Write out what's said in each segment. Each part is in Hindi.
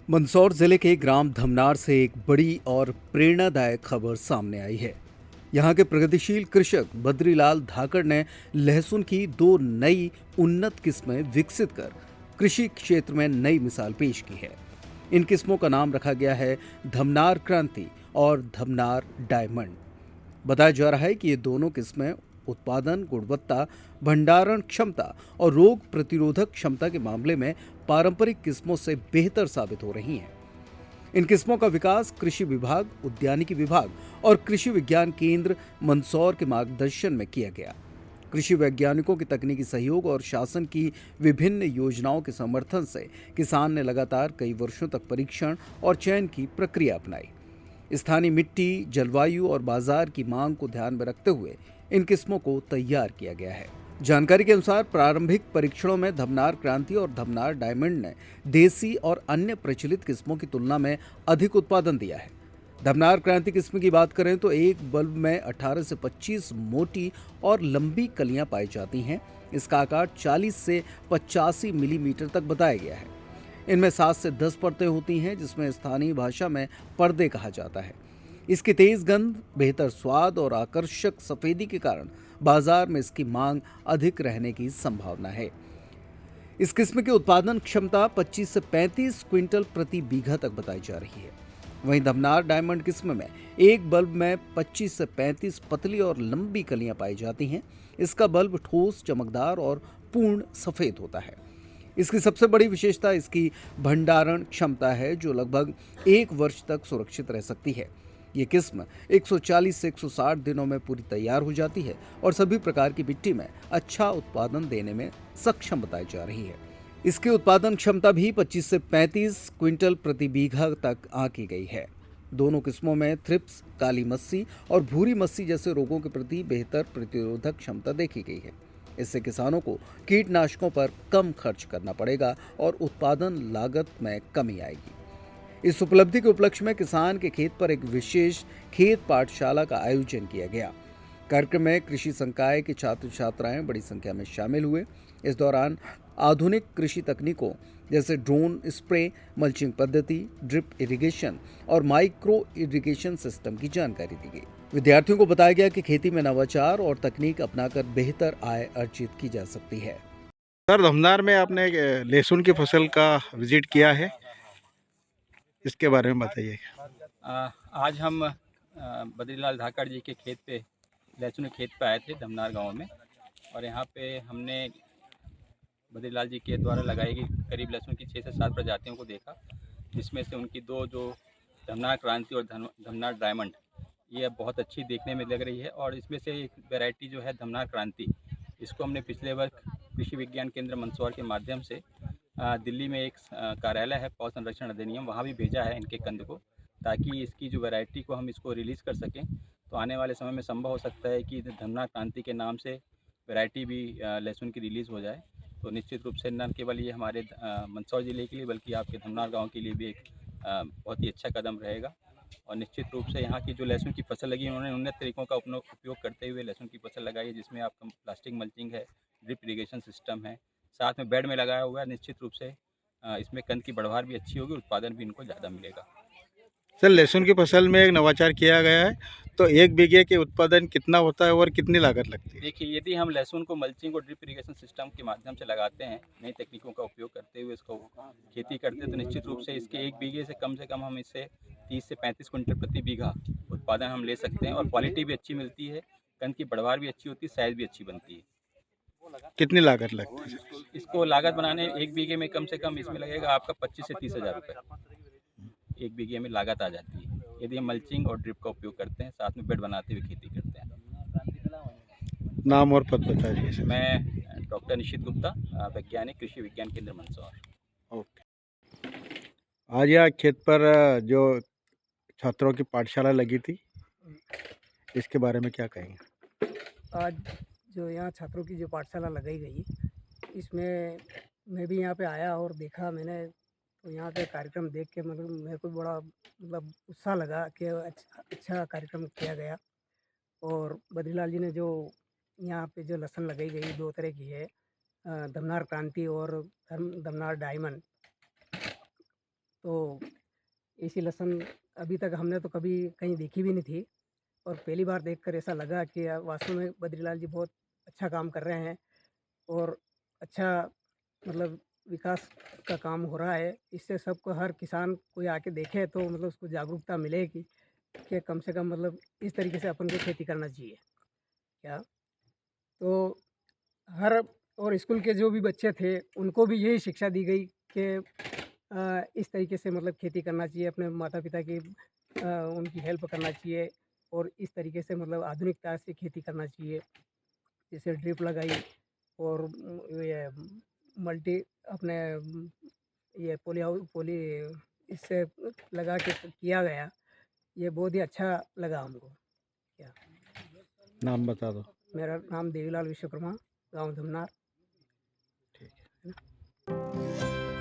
मंदसौर जिले के ग्राम धमनार से एक बड़ी और प्रेरणादायक खबर सामने आई है। यहाँ के प्रगतिशील कृषक बद्रीलाल धाकड़ ने लहसुन की दो नई उन्नत किस्में विकसित कर कृषि क्षेत्र में नई मिसाल पेश की है। इन किस्मों का नाम रखा गया है धमनार क्रांति और धमनार डायमंड। बताया जा रहा है कि ये दोनों किस्में उत्पादन, गुणवत्ता, भंडारण क्षमता और रोग प्रतिरोधक क्षमता के मामले में पारंपरिक किस्मों से बेहतर साबित हो रही हैं। इन किस्मों का विकास कृषि विभाग, उद्यानिकी विभाग और कृषि विज्ञान केंद्र मंदसौर के मार्गदर्शन में किया गया। कृषि वैज्ञानिकों के तकनीकी सहयोग और शासन की विभिन्न योजनाओं के समर्थन से किसान ने लगातार कई वर्षों तक परीक्षण और चयन की प्रक्रिया अपनाई। स्थानीय मिट्टी, जलवायु और बाजार की मांग को ध्यान में रखते हुए इन किस्मों को तैयार किया गया है। जानकारी के अनुसार प्रारंभिक परीक्षणों में धमनार क्रांति और धमनार डायमंड ने देसी और अन्य प्रचलित किस्मों की तुलना में अधिक उत्पादन दिया है। धमनार क्रांति किस्म की बात करें तो एक बल्ब में 18 से 25 मोटी और लंबी कलियां पाई जाती हैं। इसका आकार 40 से 85 मिलीमीटर तक बताया गया है। इनमें 7 से 10 परतें होती हैं, जिसमें स्थानीय भाषा में पर्दे कहा जाता है। इसकी तेज गंध, बेहतर स्वाद और आकर्षक सफेदी के कारण बाजार में इसकी मांग अधिक रहने की संभावना है। इस किस्म की उत्पादन क्षमता 25 से 35 क्विंटल प्रति बीघा तक बताई जा रही है। वहीं धमनार डायमंड किस्म में एक बल्ब में 25 से 35 पतली और लंबी कलियां पाई जाती हैं। इसका बल्ब ठोस, चमकदार और पूर्ण सफेद होता है। इसकी सबसे बड़ी विशेषता इसकी भंडारण क्षमता है, जो लगभग 1 वर्ष तक सुरक्षित रह सकती है। ये किस्म 140 से 160 दिनों में पूरी तैयार हो जाती है और सभी प्रकार की मिट्टी में अच्छा उत्पादन देने में सक्षम बताई जा रही है। इसकी उत्पादन क्षमता भी 25 से 35 क्विंटल प्रति बीघा तक आंकी गई है। दोनों किस्मों में थ्रिप्स, काली मस्सी और भूरी मस्सी जैसे रोगों के प्रति बेहतर प्रतिरोधक क्षमता देखी गई है। इससे किसानों को कीटनाशकों पर कम खर्च करना पड़ेगा और उत्पादन लागत में कमी आएगी। इस उपलब्धि के उपलक्ष्य में किसान के खेत पर एक विशेष खेत पाठशाला का आयोजन किया गया। कार्यक्रम में कृषि संकाय के छात्र छात्राएं बड़ी संख्या में शामिल हुए। इस दौरान आधुनिक कृषि तकनीकों जैसे ड्रोन स्प्रे, मल्चिंग पद्धति, ड्रिप इरिगेशन और माइक्रो इरिगेशन सिस्टम की जानकारी दी गई। विद्यार्थियों को बताया गया कि खेती में नवाचार और तकनीक अपनाकर बेहतर आय अर्जित की जा सकती है। सर, धमनार में आपने लहसुन की फसल का विजिट किया है, इसके बारे में बताइए। आज हम बद्रीलाल धाकड़ जी के खेत पे, लहसुन के खेत पे आए थे धमनार गांव में। और यहाँ पे हमने बद्रीलाल जी के द्वारा लगाई गई करीब लहसुन की 6 से 7 प्रजातियों को देखा, जिसमें से उनकी दो जो धमनार क्रांति और धमनार डायमंड, ये बहुत अच्छी देखने में लग रही है। और इसमें से एक वैरायटी जो है धमनार क्रांति, इसको हमने पिछले वर्ष कृषि विज्ञान केंद्र मंदसौर के माध्यम से दिल्ली में एक कार्यालय है पौध संरक्षण अधिनियम, वहाँ भी भेजा है इनके कंद को, ताकि इसकी जो वैरायटी को हम इसको रिलीज़ कर सकें। तो आने वाले समय में संभव हो सकता है कि धमनार क्रांति के नाम से वैरायटी भी लहसुन की रिलीज़ हो जाए। तो निश्चित रूप से न केवल ये हमारे मंदसौर ज़िले के लिए, बल्कि आपके धमनार गाँव के लिए भी एक बहुत ही अच्छा कदम रहेगा। और निश्चित रूप से यहाँ की जो लहसुन की फसल लगी, उन्होंने उन्नत तरीकों का उपयोग करते हुए लहसुन की फसल लगाई है, जिसमें आपका प्लास्टिक मल्चिंग है, ड्रिप इरिगेशन सिस्टम है, साथ में बेड में लगाया हुआ है। निश्चित रूप से इसमें कंद की बढ़वार भी अच्छी होगी, उत्पादन भी इनको ज़्यादा मिलेगा। सर, लहसुन की फसल में एक नवाचार किया गया है, तो 1 बीघे के उत्पादन कितना होता है और कितनी लागत लगती है? देखिए, यदि हम लहसुन को मल्चिंग और ड्रिप इरिगेशन सिस्टम के माध्यम से लगाते हैं, नई तकनीकों का उपयोग करते हुए इसको खेती करते हैं, तो निश्चित रूप से इसके 1 बीघे से कम हम इससे 30 से 35 क्विंटल प्रति बीघा उत्पादन हम ले सकते हैं। और क्वालिटी भी अच्छी मिलती है, कंद की बढ़वार भी अच्छी होती है, साइज़ भी अच्छी बनती है। कितनी लागत लगती है? इसको लागत बनाने 1 बीघे में कम से कम इसमें लगेगा आपका 25 से 30 हज़ार रुपये। 1 बीघे में लागत आ जाती है, यदि हम मल्चिंग और ड्रिप का उपयोग करते हैं, साथ में बेड बनाते हुए खेती करते हैं। नाम और पद बता दीजिए सर। मैं डॉक्टर निशित गुप्ता, वैज्ञानिक, कृषि विज्ञान केंद्र मंदसौर। ओके। आज यहाँ खेत पर जो छात्रों की पाठशाला लगी थी, इसके बारे में क्या कहेंगे? आज जो यहाँ छात्रों की जो पाठशाला लगाई गई, इसमें मैं भी यहाँ पे आया और देखा मैंने, तो यहाँ पे कार्यक्रम देख के मतलब मेरे को बड़ा मतलब उत्साह लगा कि अच्छा कार्यक्रम किया गया। और बद्रीलाल जी ने जो यहाँ पे जो लहसुन लगाई गई, 2 तरह की है, धमनार क्रांति और धमनार डायमंड। तो ऐसी लहसुन अभी तक हमने तो कभी कहीं देखी भी नहीं थी, और पहली बार देखकर ऐसा लगा कि वास्तव में बद्रीलाल जी बहुत अच्छा काम कर रहे हैं, और अच्छा मतलब विकास का काम हो रहा है। इससे सबको, हर किसान कोई आके देखे तो मतलब उसको जागरूकता मिलेगी कि कम से कम मतलब इस तरीके से अपन को खेती करना चाहिए क्या। तो हर, और स्कूल के जो भी बच्चे थे उनको भी यही शिक्षा दी गई कि इस तरीके से मतलब खेती करना चाहिए, अपने माता पिता की उनकी हेल्प करना चाहिए, और इस तरीके से मतलब आधुनिकता से खेती करना चाहिए। जैसे ड्रिप लगाई, और ये मल्टी अपने ये पोली इससे लगा के किया गया, ये बहुत ही अच्छा लगा हमको। क्या नाम बता दो। मेरा नाम देवीलाल विश्वकर्मा, गांव धमनार।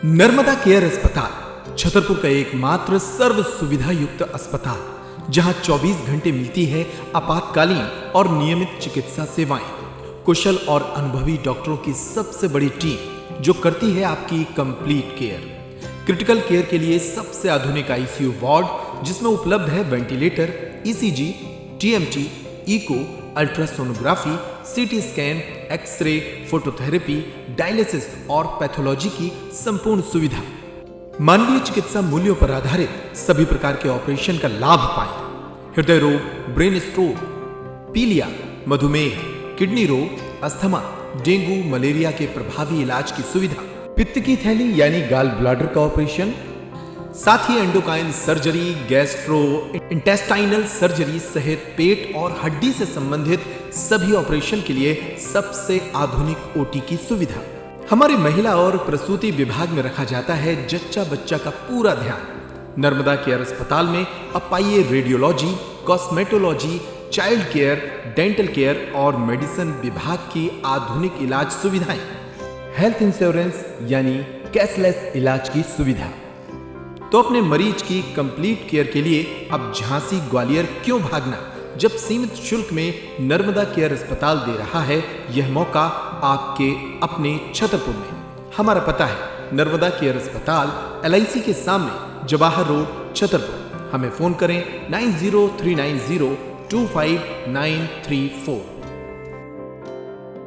नर्मदा केयर अस्पताल छतरपुर का एकमात्र सर्व सुविधा युक्त अस्पताल, जहां 24 घंटे मिलती है आपातकालीन और नियमित चिकित्सा सेवाएं। कुशल और अनुभवी डॉक्टरों की सबसे बड़ी टीम जो करती है आपकी कंप्लीट केयर। क्रिटिकल केयर के लिए सबसे आधुनिक आईसीयू वार्ड, जिसमें उपलब्ध है ventilator, ECG, TMT, echo, ultrasonography, CT scan, x ray, phototherapy, dialysis और पैथोलॉजी की संपूर्ण सुविधा। मानवीय चिकित्सा मूल्यों पर आधारित सभी प्रकार के ऑपरेशन का लाभ पाएं। हृदय रोग, ब्रेन स्ट्रोक, पीलिया, मधुमेह, किडनी रोग, अस्थमा, डेंगू, मलेरिया के प्रभावी इलाज की सुविधा, पित्त की थैली यानी गाल ब्लैडर का ऑपरेशन, साथ ही endocrine surgery, gastrointestinal surgery सहित पेट और हड्डी से संबंधित सभी ऑपरेशन के लिए सबसे आधुनिक ओटी की सुविधा। हमारे महिला और प्रसूति विभाग में रखा जाता है जच्चा बच्चा का पूरा ध्यान। नर्मदा केयर अस्पताल में अब पाइए radiology, cosmetology, child care, dental care और मेडिसिन विभाग की आधुनिक इलाज सुविधाएं, हेल्थ इंश्योरेंस यानी कैशलेस इलाज की सुविधा। तो अपने मरीज की कंप्लीट केयर के लिए अब झांसी ग्वालियर क्यों भागना, जब सीमित शुल्क में नर्मदा केयर अस्पताल दे रहा है यह मौका आपके अपने छतरपुर में। हमारा पता है नर्मदा केयर अस्पताल, LIC के सामने, जवाहर रोड, छतरपुर। हमें फोन करें 9039025934।